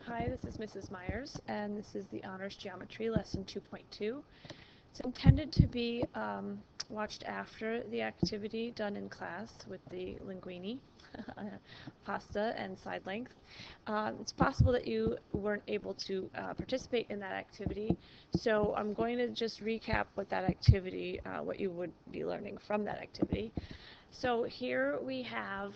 Hi, this is Mrs. Myers, and this is the Honors Geometry Lesson 2.2. It's intended to be watched after the activity done in class with the linguine, pasta, and side length. It's possible that you weren't able to participate in that activity, so I'm going to just recap what that activity, what you would be learning from that activity. So here we have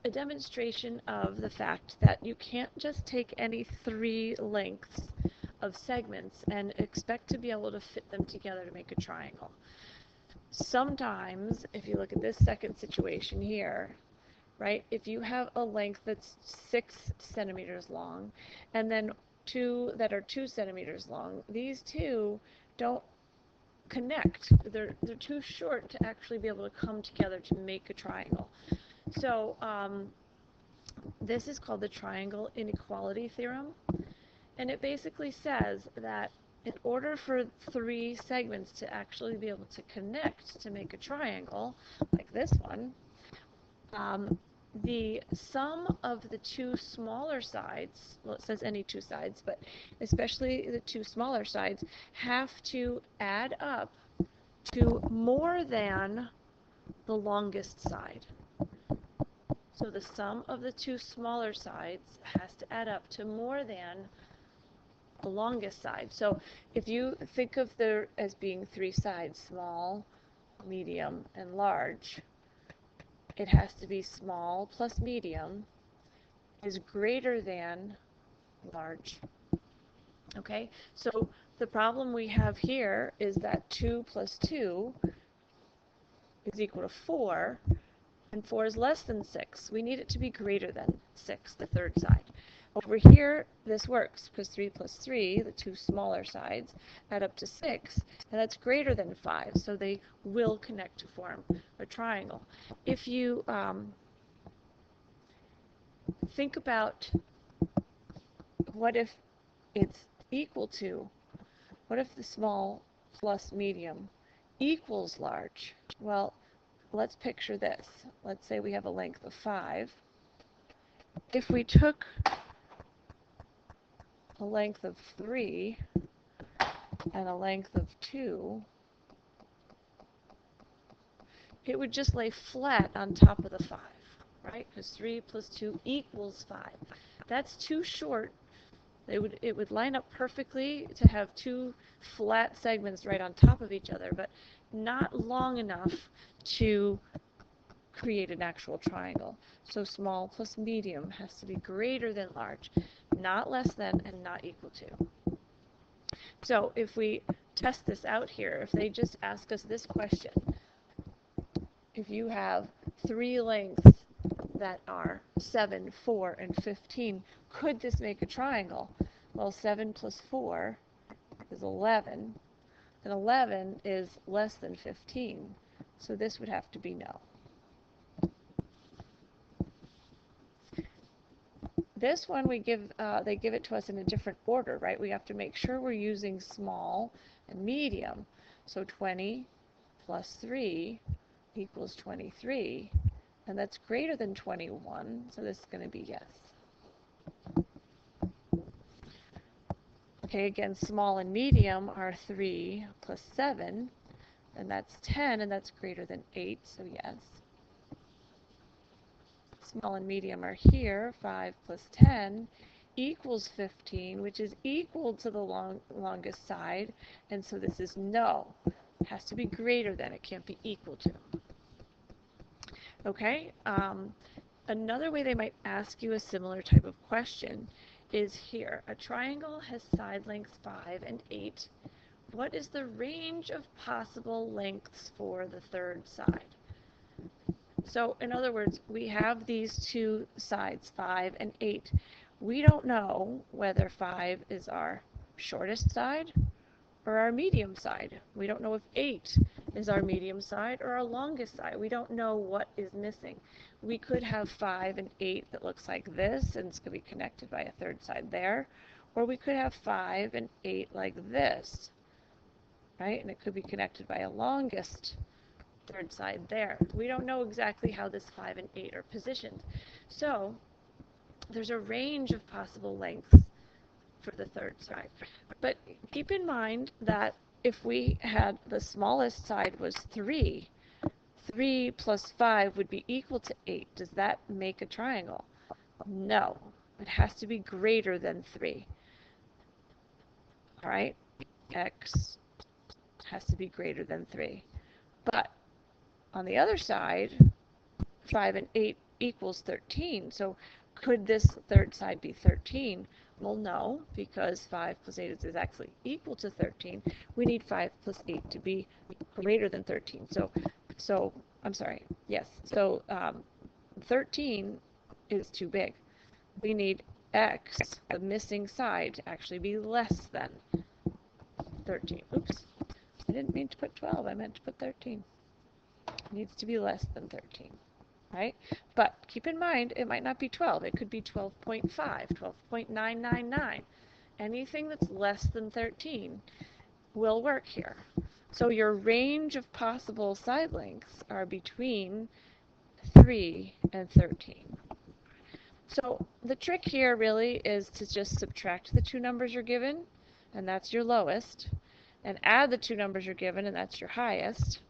a demonstration of the fact that you can't just take any three lengths of segments and expect to be able to fit them together to make a triangle. Sometimes, if you look at this second situation here, right, if you have a length that's 6 centimeters long and then two that are 2 centimeters long, these two don't connect. They're too short to actually be able to come together to make a triangle. So this is called the triangle inequality theorem, and it basically says that in order for three segments to actually be able to connect to make a triangle, like this one, the sum of the two smaller sides, well, it says any two sides, but especially the two smaller sides, have to add up to more than the longest side. So the sum of the two smaller sides has to add up to more than the longest side. So if you think of there as being three sides, small, medium, and large, it has to be small plus medium is greater than large. Okay, so the problem we have here is that 2 plus 2 is equal to 4, and 4 is less than 6. We need it to be greater than 6, the third side. Over here, this works because 3 plus 3, the two smaller sides, add up to 6, and that's greater than 5, so they will connect to form a triangle. If you think about what if it's equal to, what if the small plus medium equals large? Well, let's picture this. Let's say we have a length of 5. If we took a length of 3 and a length of 2, it would just lay flat on top of the 5, right? Because 3 plus 2 equals 5. That's too short. It would line up perfectly to have two flat segments right on top of each other, but not long enough to create an actual triangle. So small plus medium has to be greater than large, not less than and not equal to. So if we test this out here, if they just ask us this question, if you have three lengths that are 7, 4, and 15, could this make a triangle? Well, 7 plus 4 is 11, and 11 is less than 15, so this would have to be no. This one they give it to us in a different order, right? We have to make sure we're using small and medium. So 20 plus 3 equals 23, and that's greater than 21, so this is going to be yes. Okay, again, small and medium are 3 plus 7, and that's 10, and that's greater than 8, so yes. Small and medium are here, 5 plus 10 equals 15, which is equal to the longest side, and so this is no. It has to be greater than, it can't be equal to. Okay, another way they might ask you a similar type of question is here. A triangle has side lengths 5 and 8. What is the range of possible lengths for the third side? So in other words, we have these two sides, 5 and 8. We don't know whether 5 is our shortest side or our medium side. We don't know if 8 is our medium side or our longest side. We don't know what is missing. We could have 5 and 8 that looks like this, and it's going to be connected by a third side there. Or we could have 5 and 8 like this, right? And it could be connected by a longest third side there. We don't know exactly how this 5 and 8 are positioned. So there's a range of possible lengths for the third side. But keep in mind that if we had the smallest side was 3, 3 plus 5 would be equal to 8. Does that make a triangle? No. It has to be greater than 3. All right? X has to be greater than 3. But on the other side, 5 and 8 equals 13. So could this third side be 13? Well, no, because 5 plus 8 is actually equal to 13. We need 5 plus 8 to be greater than 13. So I'm sorry, yes. So 13 is too big. We need x, the missing side, to actually be less than 13. Oops, I didn't mean to put 12. I meant to put 13. It needs to be less than 13. Right? But keep in mind, it might not be 12. It could be 12.5, 12.999. Anything that's less than 13 will work here. So your range of possible side lengths are between 3 and 13. So the trick here really is to just subtract the two numbers you're given, and that's your lowest, and add the two numbers you're given, and that's your highest.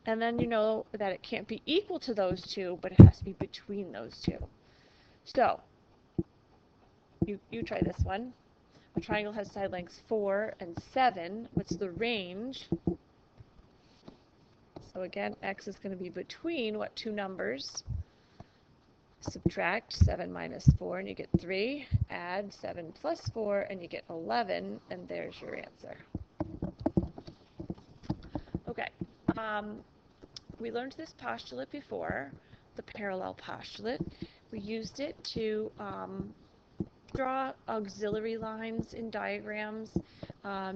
And then you know that it can't be equal to those two, but it has to be between those two. So, you try this one. A triangle has side lengths 4 and 7. What's the range? So again, x is going to be between what two numbers? Subtract 7 minus 4 and you get 3. Add 7 plus 4 and you get 11, and there's your answer. Okay. We learned this postulate before, the parallel postulate. We used it to draw auxiliary lines in diagrams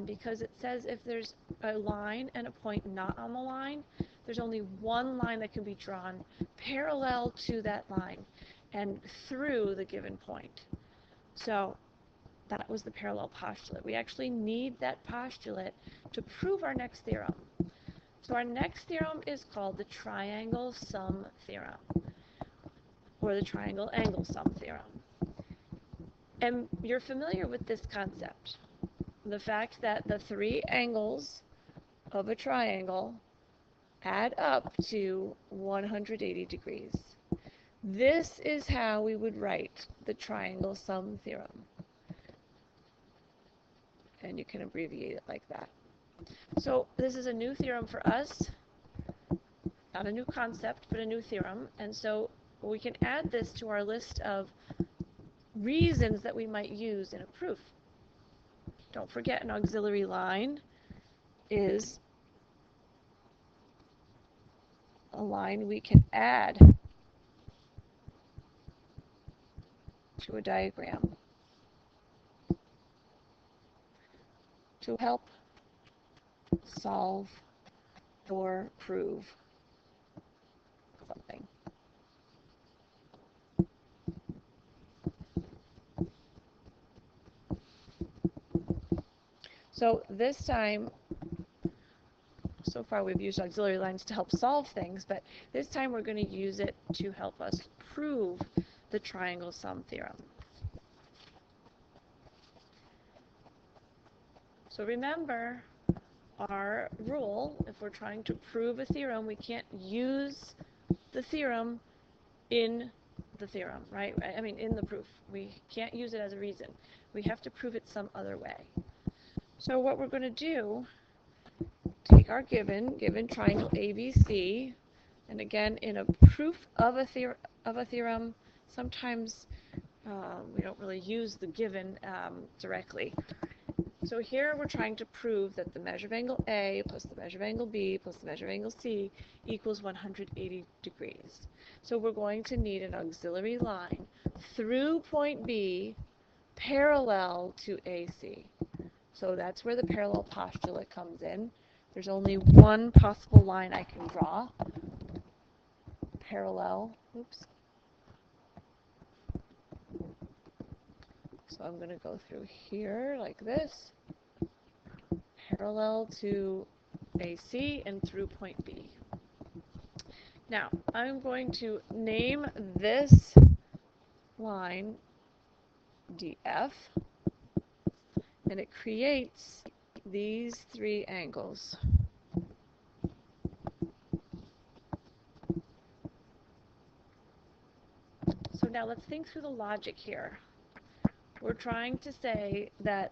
because it says if there's a line and a point not on the line, there's only one line that can be drawn parallel to that line and through the given point. So that was the parallel postulate. We actually need that postulate to prove our next theorem. So our next theorem is called the triangle sum theorem, or the triangle angle sum theorem. And you're familiar with this concept, the fact that the three angles of a triangle add up to 180 degrees. This is how we would write the triangle sum theorem. And you can abbreviate it like that. So this is a new theorem for us, not a new concept, but a new theorem. And so we can add this to our list of reasons that we might use in a proof. Don't forget, an auxiliary line is a line we can add to a diagram to help solve or prove something. So this time, so far we've used auxiliary lines to help solve things, but this time we're going to use it to help us prove the triangle sum theorem. So remember our rule: if we're trying to prove a theorem, we can't use the theorem in the theorem, right? I mean, in the proof. We can't use it as a reason. We have to prove it some other way. So what we're going to do, take our given triangle ABC, and again, in a proof of a theorem, sometimes we don't really use the given directly. So here we're trying to prove that the measure of angle A plus the measure of angle B plus the measure of angle C equals 180 degrees. So we're going to need an auxiliary line through point B parallel to AC. So that's where the parallel postulate comes in. There's only one possible line I can draw. Parallel, oops. So I'm going to go through here like this, parallel to AC and through point B. Now, I'm going to name this line DF, and it creates these three angles. So now let's think through the logic here. We're trying to say that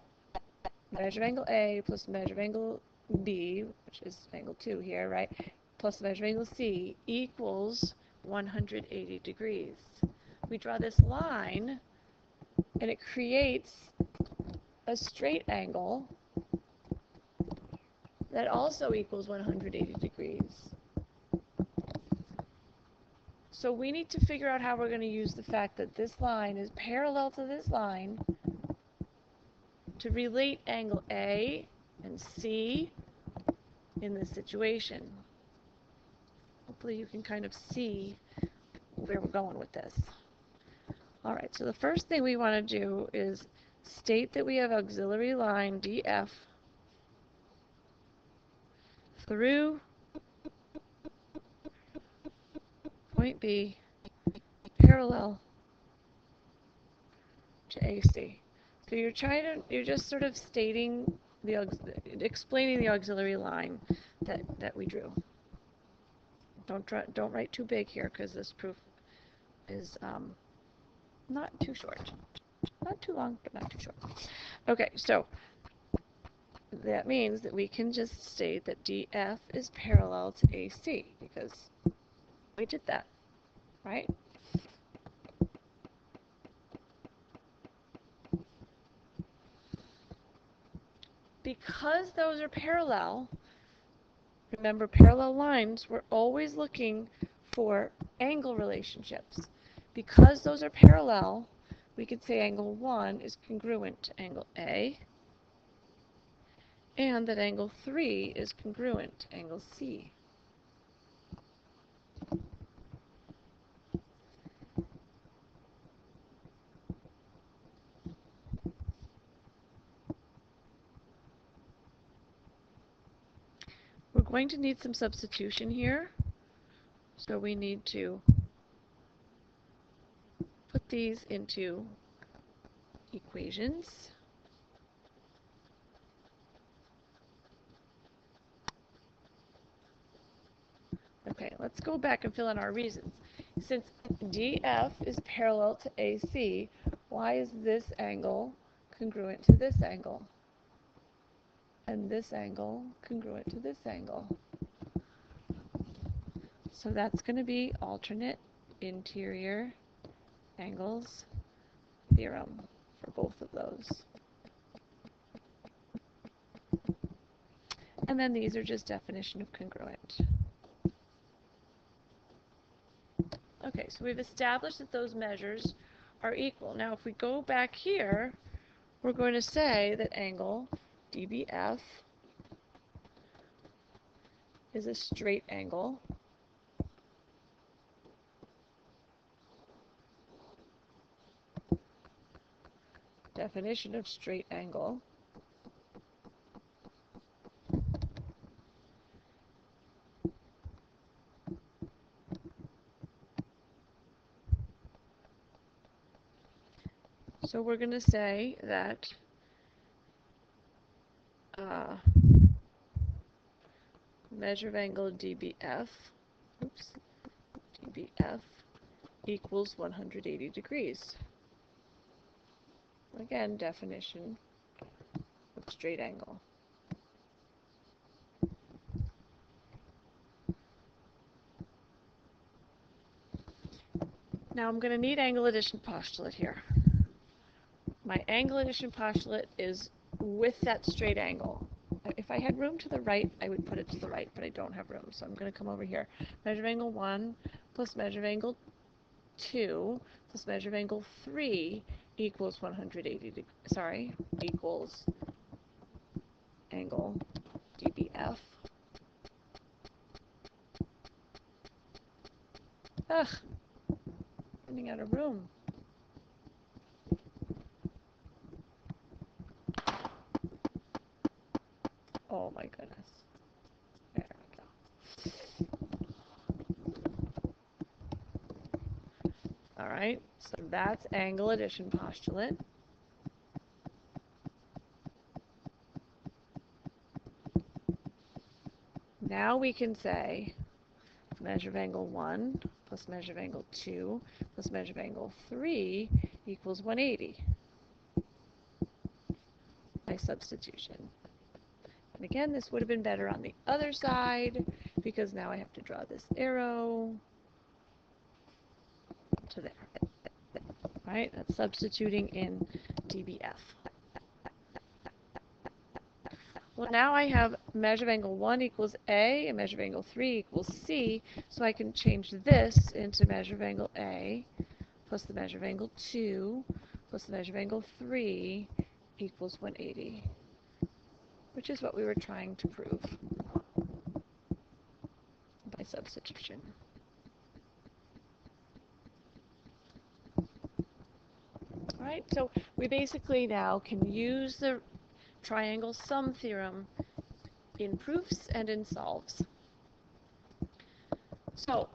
measure of angle A plus measure of angle B, which is angle 2 here, right, plus measure of angle C equals 180 degrees. We draw this line, and it creates a straight angle that also equals 180 degrees. So we need to figure out how we're going to use the fact that this line is parallel to this line to relate angle A and C in this situation. Hopefully you can kind of see where we're going with this. All right, so the first thing we want to do is state that we have auxiliary line DF through point B parallel to AC. So you're just sort of stating explaining the auxiliary line that we drew. Don't write too big here because this proof is not too short. Not too long, but not too short. Okay, so that means that we can just state that DF is parallel to AC because we did that, right? Because those are parallel, remember parallel lines, we're always looking for angle relationships. Because those are parallel, we could say angle 1 is congruent to angle A, and that angle 3 is congruent to angle C. We're going to need some substitution here, so we need to put these into equations. Okay, let's go back and fill in our reasons. Since DF is parallel to AC, why is this angle congruent to this angle? And this angle congruent to this angle? So that's going to be alternate interior angles theorem for both of those. And then these are just definition of congruent. Okay, so we've established that those measures are equal. Now if we go back here, we're going to say that angle DBF is a straight angle definition of straight angle so we're going to say that measure of angle DBF DBF equals 180 degrees. Again, definition of straight angle. Now I'm going to need angle addition postulate here. My angle addition postulate is with that straight angle. If I had room to the right, I would put it to the right, but I don't have room, so I'm going to come over here. Measure of angle 1 plus measure of angle 2 plus measure of angle 3 equals 180 equals angle DBF. Ugh, running out of room. Oh my goodness. There we go. All right, so that's angle addition postulate. now we can say measure of angle 1 plus measure of angle 2 plus measure of angle 3 equals 180 by substitution. And again, this would have been better on the other side because now I have to draw this arrow to there. Right? That's substituting in dBF. Well, now I have measure of angle 1 equals A and measure of angle 3 equals C, so I can change this into measure of angle A plus the measure of angle 2 plus the measure of angle 3 equals 180, which is what we were trying to prove by substitution. All right, so we basically now can use the triangle sum theorem in proofs and in solves. So,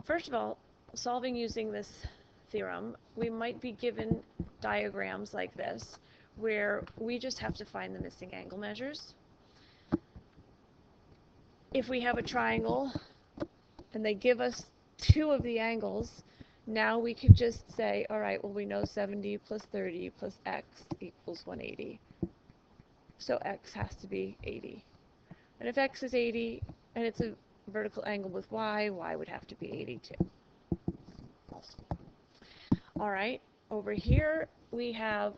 first of all, solving using this theorem, we might be given diagrams like this where we just have to find the missing angle measures. If we have a triangle and they give us two of the angles, now we could just say, all right, well, we know 70 plus 30 plus x equals 180. So x has to be 80. And if x is 80 and it's a vertical angle with y would have to be 82. All right, over here we have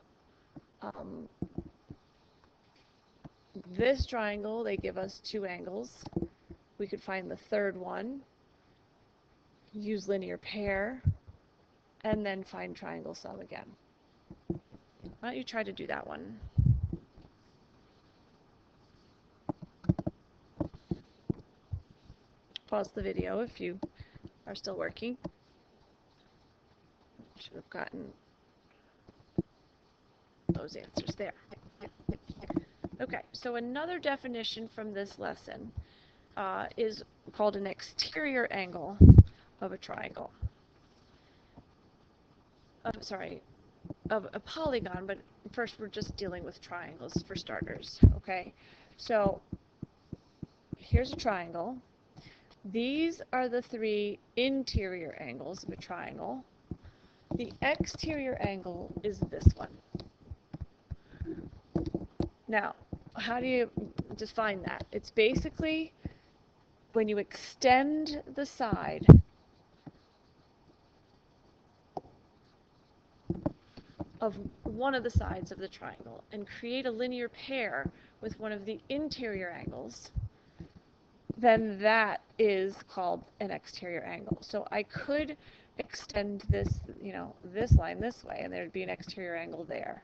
this triangle. They give us two angles. We could find the third one, use linear pair, and then find triangle sum again. Why don't you try to do that one? Pause the video if you are still working. Should have gotten those answers there. Okay, so another definition from this lesson is called an exterior angle of a triangle. Of a polygon, but first we're just dealing with triangles for starters, okay? So here's a triangle. These are the three interior angles of a triangle. The exterior angle is this one. Now, how do you define that? It's basically when you extend the side of one of the sides of the triangle and create a linear pair with one of the interior angles, then that is called an exterior angle. So I could extend this, this line this way, and there'd be an exterior angle there.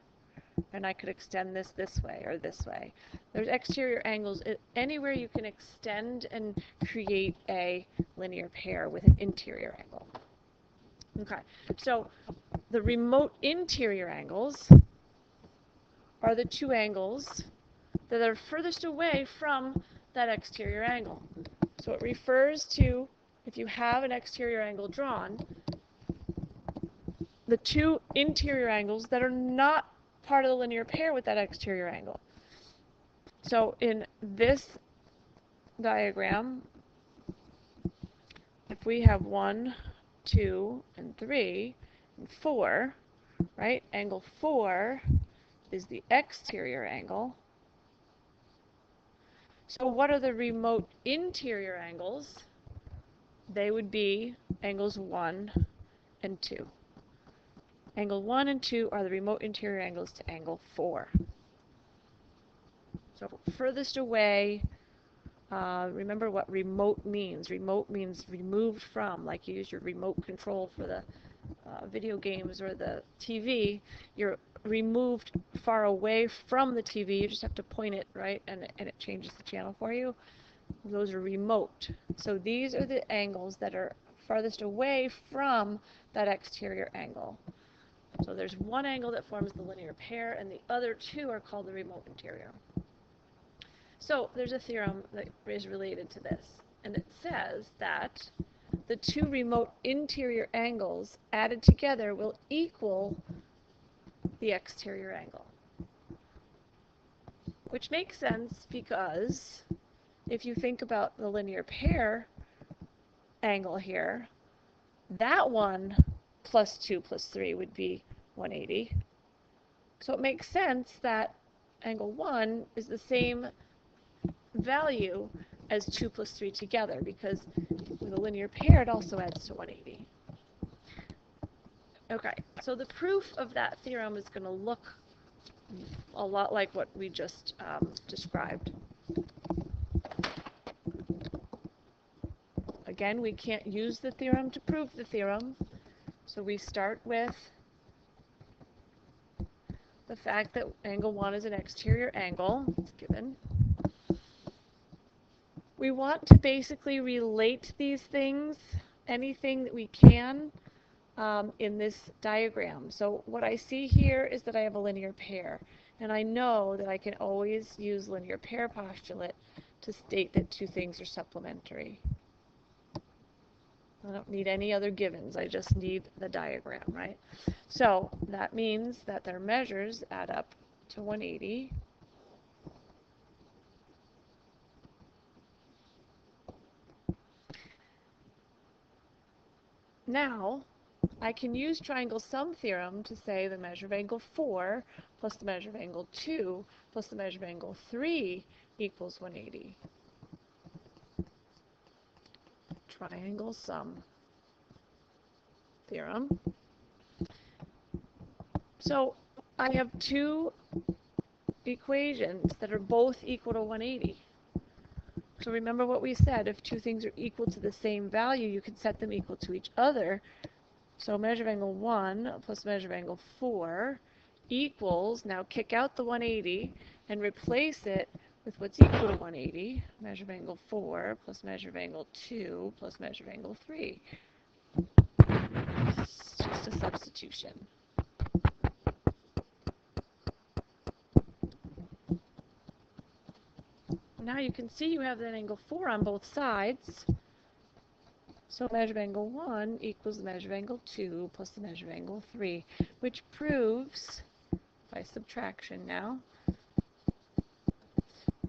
And I could extend this way or this way. There's exterior angles anywhere you can extend and create a linear pair with an interior angle. Okay, so the remote interior angles are the two angles that are furthest away from that exterior angle. So it refers to, if you have an exterior angle drawn, the two interior angles that are not part of the linear pair with that exterior angle. So in this diagram, if we have 1, 2, and 3, and 4, right? Angle 4 is the exterior angle. So what are the remote interior angles? They would be angles 1 and 2. Angle 1 and 2 are the remote interior angles to angle 4. So furthest away, remember what remote means. Remote means removed from, like you use your remote control for the video games or the TV. You're removed far away from the TV. You just have to point it, right, and it changes the channel for you. Those are remote. So these are the angles that are farthest away from that exterior angle. So there's one angle that forms the linear pair, and the other two are called the remote interior. So there's a theorem that is related to this, and it says that the two remote interior angles added together will equal the exterior angle. Which makes sense because if you think about the linear pair angle here, that one plus 2 plus 3 would be 180. So it makes sense that angle 1 is the same value as 2 plus 3 together, because with a linear pair it also adds to 180. Okay, so the proof of that theorem is going to look a lot like what we just described. Again, we can't use the theorem to prove the theorem, so we start with the fact that angle 1 is an exterior angle. It's given. We want to basically relate these things, anything that we can, in this diagram. So what I see here is that I have a linear pair, and I know that I can always use linear pair postulate to state that two things are supplementary. I don't need any other givens, I just need the diagram, right? So that means that their measures add up to 180. Now, I can use triangle sum theorem to say the measure of angle 4 plus the measure of angle 2 plus the measure of angle 3 equals 180. Triangle sum theorem. So I have two equations that are both equal to 180. So remember what we said, if two things are equal to the same value, you can set them equal to each other. So measure of angle 1 plus measure of angle 4 equals, now kick out the 180 and replace it with what's equal to 180, measure of angle 4 plus measure of angle 2 plus measure of angle 3. It's just a substitution. Now you can see you have that angle 4 on both sides. So measure of angle 1 equals the measure of angle 2 plus the measure of angle 3, which proves, by subtraction now,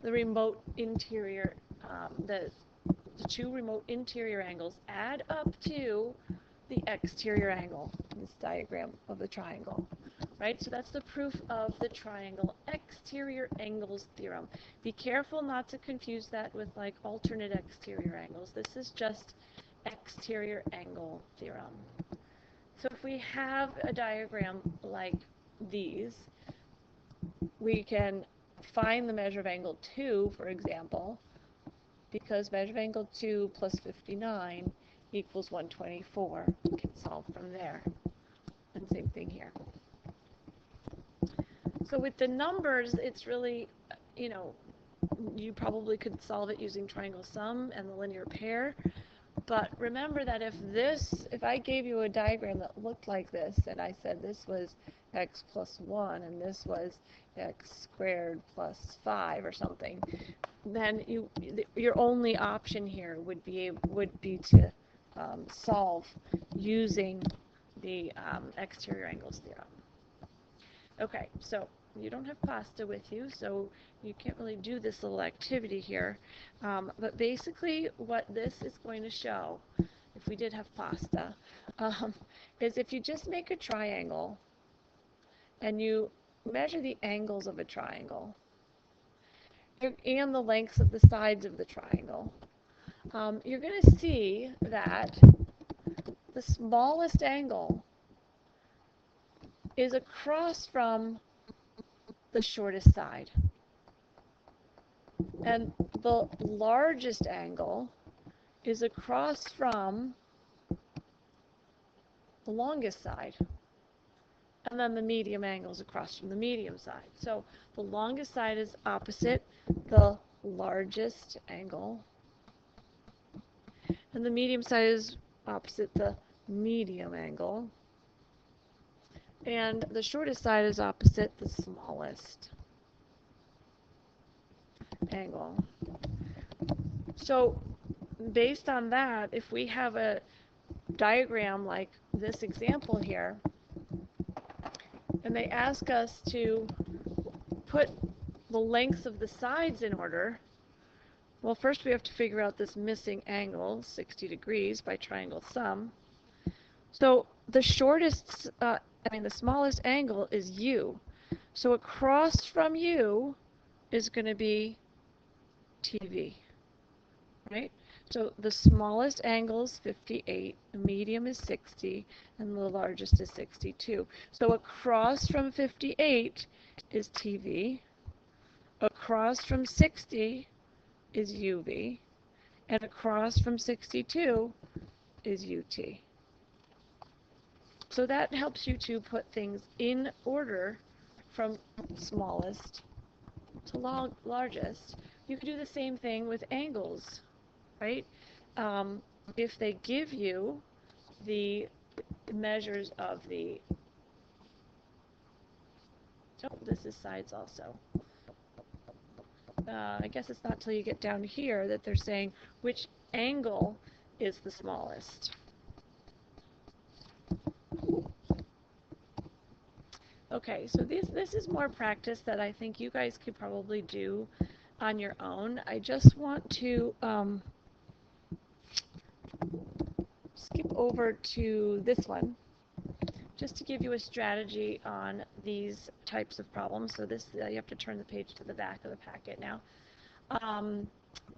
the remote interior, the two remote interior angles add up to the exterior angle in this diagram of the triangle. Right? So that's the proof of the triangle exterior angles theorem. Be careful not to confuse that with like alternate exterior angles. This is just exterior angle theorem. So if we have a diagram like these, we can find the measure of angle 2, for example, because measure of angle 2 plus 59 equals 124. We can solve from there. And same thing here. So with the numbers, it's really, you probably could solve it using triangle sum and the linear pair. But remember that if I gave you a diagram that looked like this, and I said this was x plus 1 and this was x squared plus 5 or something, then your only option here would be to solve using the exterior angles theorem. Okay, so you don't have pasta with you, so you can't really do this little activity here. But basically what this is going to show, if we did have pasta, is if you just make a triangle and you measure the angles of a triangle and the lengths of the sides of the triangle, you're going to see that the smallest angle is across from the shortest side. And the largest angle is across from the longest side. And then the medium angle is across from the medium side. So the longest side is opposite the largest angle. And the medium side is opposite the medium angle. And the shortest side is opposite the smallest angle. So based on that, if we have a diagram like this example here, and they ask us to put the lengths of the sides in order, Well, first we have to figure out this missing angle, 60 degrees, by triangle sum. So the the smallest angle is U. So across from U is going to be TV, right? So the smallest angle is 58, the medium is 60, and the largest is 62. So across from 58 is TV, across from 60 is UV, and across from 62 is UT. So that helps you to put things in order from smallest to largest. You could do the same thing with angles, right? If they give you the measures of the, oh, this is sides also. I guess it's not till you get down here that they're saying which angle is the smallest. Okay, so this is more practice that I think you guys could probably do on your own. I just want to skip over to this one, just to give you a strategy on these types of problems. So this, you have to turn the page to the back of the packet now.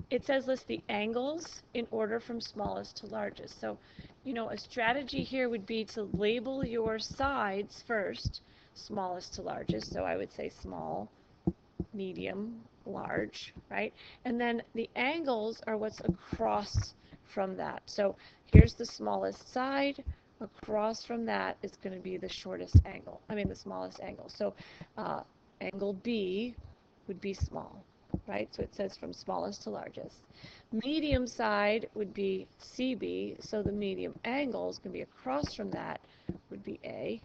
It says list the angles in order from smallest to largest. So, you know, a strategy here would be to label your sides first, smallest to largest. So I would say small, medium, large, right? And then the angles are what's across from that. So here's the smallest side. Across from that is going to be the shortest angle. The smallest angle. So angle B would be small, right? So it says from smallest to largest. Medium side would be CB, so the medium angle is going to be across from that would be A.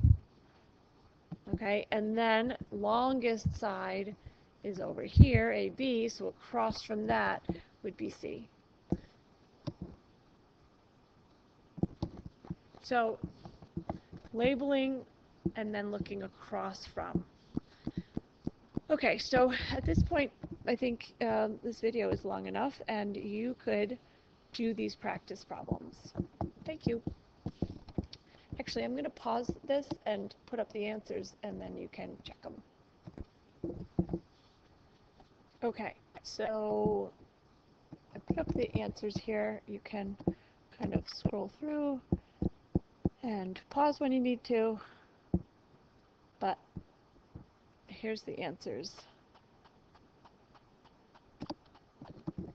Okay, and then longest side is over here, AB, so across from that would be C. So labeling and then looking across from. Okay, so at this point, I think this video is long enough, and you could do these practice problems. Thank you. Actually, I'm going to pause this and put up the answers, and then you can check them. Okay, so I put up the answers here. You can kind of scroll through and pause when you need to, but here's the answers. And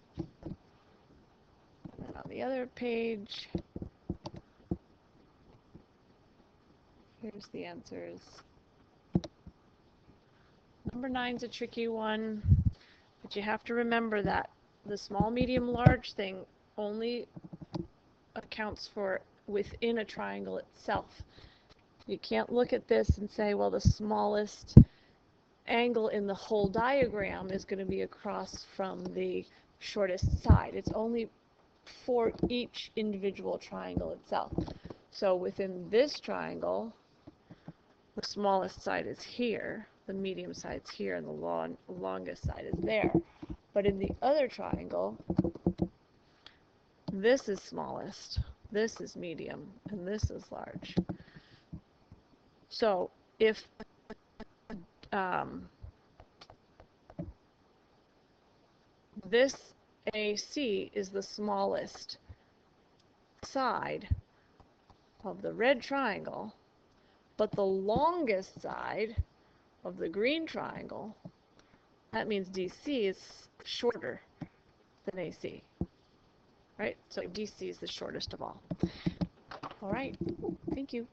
then on the other page, here's the answers. Number 9's a tricky one, but you have to remember that the small, medium, large thing only accounts for within a triangle itself. You can't look at this and say, well, the smallest angle in the whole diagram is going to be across from the shortest side. It's only for each individual triangle itself. So within this triangle, the smallest side is here, the medium side's here, and the longest side is there. But in the other triangle, this is smallest, this is medium, and this is large. So if this AC is the smallest side of the red triangle, but the longest side of the green triangle, that means DC is shorter than AC, right? So DC is the shortest of all. All right, thank you.